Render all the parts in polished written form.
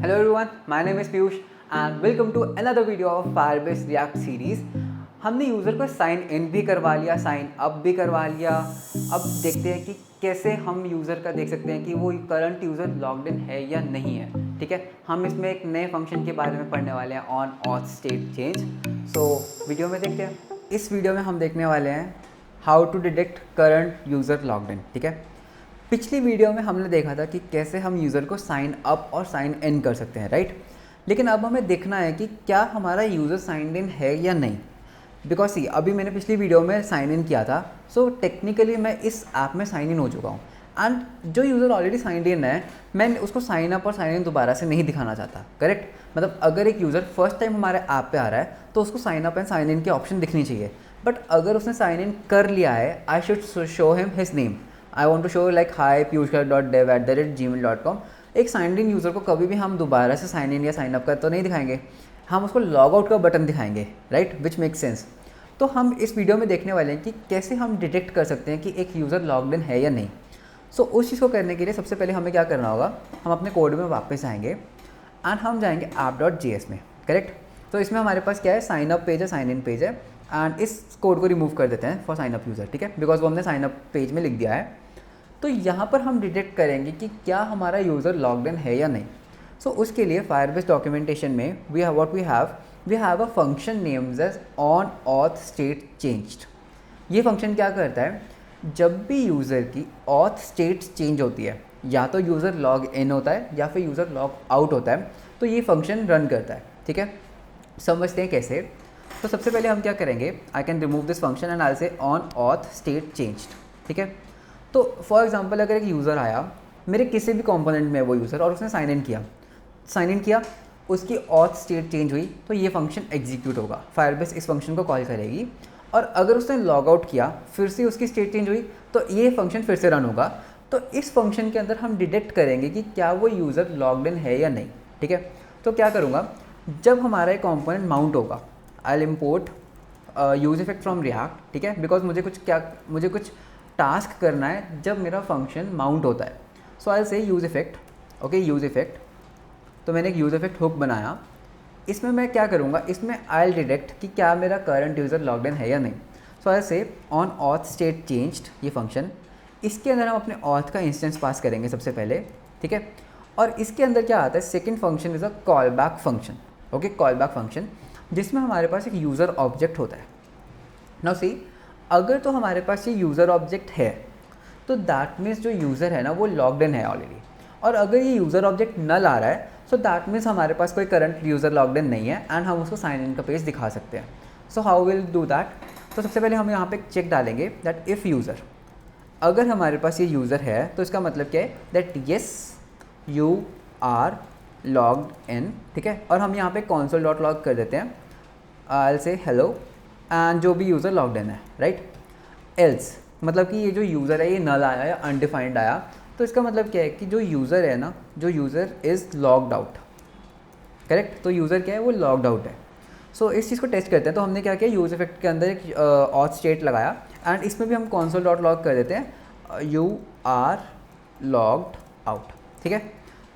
Hello everyone, my name is Piyush and welcome to another video of Firebase React series। हमने user को sign in भी करवा लिया, sign up भी करवा लिया। अब देखते हैं कि कैसे हम यूज़र का देख सकते हैं कि वो करंट यूज़र लॉग्ड इन है या नहीं है। ठीक है, हम इसमें एक नए फंक्शन के बारे में पढ़ने वाले हैं, on auth state change. So video में देखते हैं। इस वीडियो में हम देखने वाले हैं how to detect current user logged in. ठीक है, पिछली वीडियो में हमने देखा था कि कैसे हम यूज़र को साइन अप और साइन इन कर सकते हैं, राइट। लेकिन अब हमें देखना है कि क्या हमारा यूज़र साइन इन है या नहीं। बिकॉज सी अभी मैंने पिछली वीडियो में साइन इन किया था, सो टेक्निकली मैं इस ऐप में साइन इन हो चुका हूँ। एंड जो यूज़र ऑलरेडी साइन इन है, मैं उसको साइन अप और साइन इन दोबारा से नहीं दिखाना चाहता। करेक्ट, मतलब अगर एक यूज़र फर्स्ट टाइम हमारे ऐप पे आ रहा है तो उसको sign up and sign in के ऑप्शन दिखनी चाहिए। बट अगर उसने साइन इन कर लिया है, I should show him his name. I want to show like hi.piyushkar.dev@gmail.com। एक साइन इन यूज़र को कभी भी हम दोबारा से साइन इन या साइन अप कर तो नहीं दिखाएंगे, हम उसको लॉग आउट का बटन दिखाएंगे, राइट, विच मेक सेंस। तो हम इस वीडियो में देखने वाले हैं कि कैसे हम डिटेक्ट कर सकते हैं कि एक यूज़र लॉग्ड इन है या नहीं। सो उस चीज़ को करने के लिए सबसे पहले हमें क्या करना होगा, हम अपने कोड में वापस आएंगे एंड हम जाएंगे app.js में। करेक्ट, तो इसमें हमारे पास क्या है, साइन अप पेज है, साइन इन पेज है। एंड इस कोड को रिमूव कर देते हैं फॉर साइन अप यूज़र। ठीक है, बिकॉज वो हमने साइन अप पेज में लिख दिया है। तो यहाँ पर हम डिटेक्ट करेंगे कि क्या हमारा यूज़र लॉग्ड इन है या नहीं। सो उसके लिए फायरबेस डॉक्यूमेंटेशन में we have a function names as on auth state changed. ये फंक्शन क्या करता है, जब भी यूज़र की ऑथ स्टेट चेंज होती है, या तो यूज़र लॉग इन होता है या फिर यूज़र लॉग आउट होता है, तो ये फंक्शन रन करता है। ठीक है, समझते हैं कैसे। तो सबसे पहले हम क्या करेंगे, I can remove this function and I से ऑन ऑथ स्टेट चेंज्ड। ठीक है, तो फॉर एग्जांपल अगर एक यूज़र आया मेरे किसी भी कंपोनेंट में, वो यूज़र, और उसने साइन इन किया, उसकी ऑथ स्टेट चेंज हुई, तो ये फंक्शन एग्जीक्यूट होगा। फायरबेस इस फंक्शन को कॉल करेगी। और अगर उसने लॉग आउट किया, फिर से उसकी स्टेट चेंज हुई, तो ये फंक्शन फिर से रन होगा। तो इस फंक्शन के अंदर हम डिटेक्ट करेंगे कि क्या वो यूज़र लॉग्ड इन है या नहीं। ठीक है, तो क्या करूँगा, जब हमारा एक कॉम्पोनेंट माउंट होगा, I will import use effect from react. ठीक है, बिकॉज मुझे कुछ टास्क करना है जब मेरा फंक्शन माउंट होता है। सो आई से use effect, okay, use effect. तो मैंने एक यूज़ इफेक्ट हुक बनाया। इसमें मैं क्या करूँगा, इसमें आई विल डिटेक्ट कि क्या मेरा करंट यूज़र लॉग्ड इन है या नहीं। सो आई से ऑन ऑथ स्टेट चेंज्ड, ये फंक्शन, इसके अंदर हम अपने ऑथ का इंस्टेंस पास करेंगे सबसे पहले। ठीक है, और इसके अंदर क्या आता है, second function is a call back function. Okay, call back function, जिसमें हमारे पास एक यूज़र ऑब्जेक्ट होता है। नाउ सी, अगर तो हमारे पास ये यूज़र ऑब्जेक्ट है तो दैट मीन्स जो यूज़र है ना वो लॉग्ड इन है ऑलरेडी। और अगर ये यूज़र ऑब्जेक्ट नल आ रहा है, सो दैट मीन्स हमारे पास कोई करंट यूज़र लॉग्ड इन नहीं है एंड हम उसको साइन इन का पेज दिखा सकते हैं। So how will do that. तो सबसे पहले हम यहाँ पे एक चेक डालेंगे दैट इफ़ यूज़र, अगर हमारे पास ये यूज़र है तो इसका मतलब क्या है, that yes you are logged in. ठीक है, और हम यहाँ पे console डॉट लॉग कर देते हैं, आई से हेलो एंड जो भी यूज़र लॉग्ड इन है, राइट। एल्स मतलब कि ये जो यूज़र है ये नल आया या अनडिफाइंड आया, तो इसका मतलब क्या है कि जो यूज़र है ना, जो user is logged out. Correct, तो यूज़र क्या है, वो लॉग्ड आउट है। सो इस चीज़ को टेस्ट करते हैं। तो हमने क्या किया, यूज़ इफेक्ट के अंदर एक ऑथ स्टेट लगाया एंड इसमें भी हम console डॉट लॉग कर देते हैं यू आर लॉग्ड आउट। ठीक है,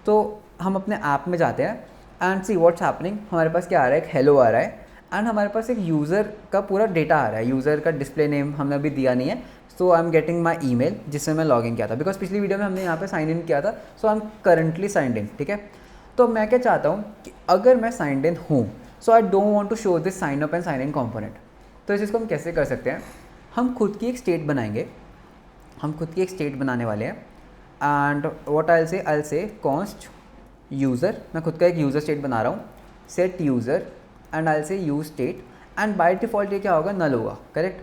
तो हम अपने ऐप में जाते हैं एंड सी व्हाट्स हैपनिंग। हमारे पास क्या आ रहा है, एक हेलो आ रहा है एंड हमारे पास एक यूज़र का पूरा डेटा आ रहा है। यूज़र का डिस्प्ले नेम हमने अभी दिया नहीं है। So I am getting my email जिससे मैं लॉग इन किया था, बिकॉज पिछली वीडियो में हमने यहाँ पे साइन इन किया था। So I am currently signed in. ठीक है, तो मैं क्या चाहता हूँ कि अगर मैं साइंड इन हूँ, so I don't want to show this sign up and sign in component. तो इस चीज़ को हम कैसे कर सकते हैं, हम खुद की एक स्टेट बनाएंगे, हम खुद की एक स्टेट बनाने वाले हैं। एंड व्हाट आई से कॉन्स्ट यूज़र, मैं खुद का एक यूज़र स्टेट बना रहा हूँ, सेट यूज़र एंड आई से use state and by default ये क्या होगा, नल होगा। करेक्ट,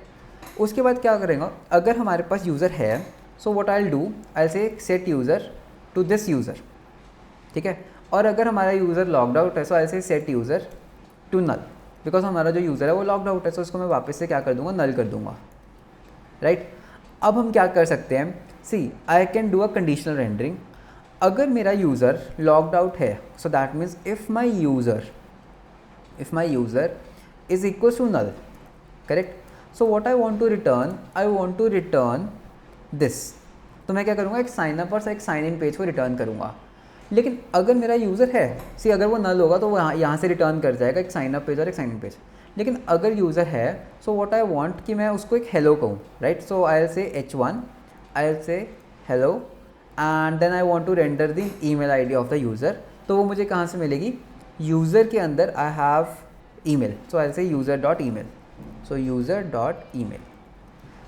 उसके बाद क्या करेंगे, अगर हमारे पास यूज़र है, so what I will do, I say set user to this user. ठीक है, और अगर हमारा यूज़र लॉग्ड आउट है, so I say set user to null, because हमारा जो यूज़र है वो लॉग्ड आउट है, सो उसको मैं वापस से क्या कर दूंगा, नल कर दूंगा। राइट, अब हम क्या कर सकते हैं, see I can do a conditional rendering. अगर मेरा यूज़र लॉग्ड आउट है, so that means if my user is equals to null, correct. So what I want to return this। तो मैं क्या करूँगा, एक साइन अप और एक साइन इन पेज को रिटर्न करूँगा। लेकिन अगर मेरा यूज़र है, सी अगर वो नल होगा तो वो यहाँ से रिटर्न कर जाएगा एक साइन अप पेज और एक साइन इन पेज। लेकिन अगर यूज़र है, सो व्हाट आई वांट कि मैं उसको एक हेलो कहूँ, right. So I will say h1, I will say hello and then I want to render the email ID of the user. तो वो मुझे कहाँ से मिलेगी, यूज़र के अंदर I have email, so I will say user dot email, so user dot email.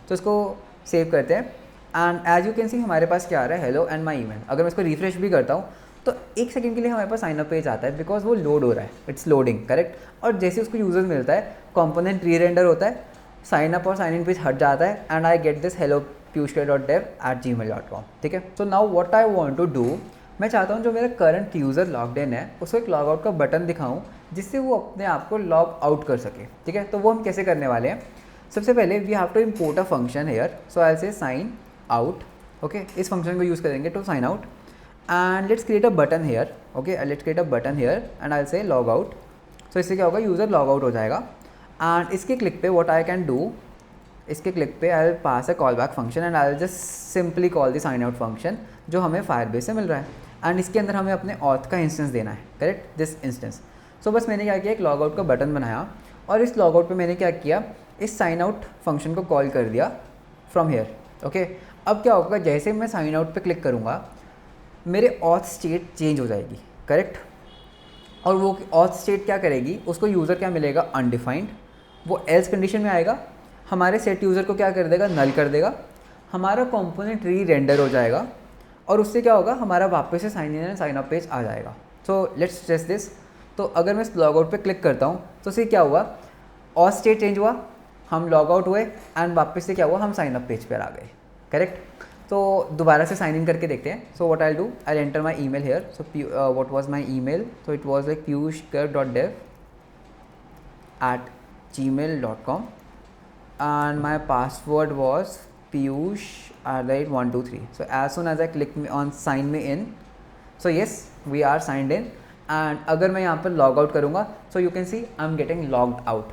तो इसको सेव करते हैं and as you can see हमारे पास क्या आ रहा है, हेलो एंड माई ईमेल। अगर मैं इसको रिफ्रेश भी करता हूँ तो एक सेकंड के लिए हमारे पास साइन अप पेज आता है, बिकॉज वो लोड हो रहा है, इट्स लोडिंग, करेक्ट। और जैसे उसको यूज़र मिलता है, कंपोनेंट री रेंडर होता है, साइन अप और साइन इन पेज हट जाता है and I get this hello piyushkar.dev@gmail.com, ठीक है। So now what I want to do, मैं चाहता हूँ जो मेरा करंट यूज़र लॉग्ड इन है उसको एक लॉग आउट का बटन दिखाऊँ जिससे वो अपने आप को लॉग आउट कर सके, ठीक है। तो वो हम कैसे करने वाले हैं, सबसे पहले we have to import a function here, so I say sign out, okay. इस फंक्शन को यूज़ करेंगे to sign out and let's create a button here, okay, let's create a button here and I say log out. सो इससे क्या होगा, user log out हो जाएगा and इसके click पे व्हाट आई कैन डू, इसके क्लिक पे I will pass a call back function and I will just simply call the sign out function जो हमें फायरबेस से मिल रहा है एंड इसके अंदर हमें अपने ऑथ का इंस्टेंस देना है, करेक्ट, दिस इंस्टेंस। सो बस मैंने क्या किया, एक लॉग आउट का बटन बनाया और इस लॉग आउट पे मैंने क्या किया, इस साइन आउट फंक्शन को कॉल कर दिया फ्रॉम हेयर, ओके। अब क्या होगा, जैसे मैं साइन आउट पे क्लिक करूँगा मेरे ऑथ स्टेट चेंज हो जाएगी, करेक्ट। और वो ऑथ स्टेट क्या करेगी, उसको यूज़र क्या मिलेगा, अनडिफाइंड, वो एल्स कंडीशन में आएगा, हमारे सेट यूज़र को क्या कर देगा, नल कर देगा, हमारा कंपोनेंट री रेंडर हो जाएगा और उससे क्या होगा, हमारा वापस से sign in and sign up page आ जाएगा। So let's test this. तो अगर मैं इस लॉग आउट पे क्लिक करता हूँ तो इससे क्या हुआ, ऑथ स्टेट चेंज हुआ, हम लॉग आउट हुए एंड वापस से क्या हुआ, हम साइन अप पेज पर आ गए, करेक्ट। तो दोबारा से साइन इन करके देखते हैं। So what I do, I enter my email here, so what was my email, so it was like piyushkar.dev@gmail.com and my password was piyush@123. So as soon as I click on sign me in, so yes we are signed in and अगर मैं यहाँ पर log out करूँगा so you can see I'm getting logged out.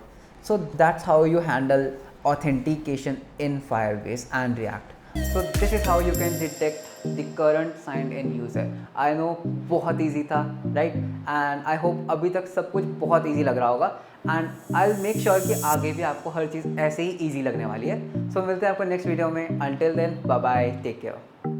So that's how you handle authentication in Firebase and React. So this is how you can detect the current signed in user. I know बहुत easy था, right? And I hope अभी तक सब कुछ बहुत easy लग रहा होगा and I will make sure कि आगे भी आपको हर चीज़ ऐसे ही ईजी लगने वाली है। सो मिलते हैं आपको नेक्स्ट वीडियो में। Until then bye bye, take care.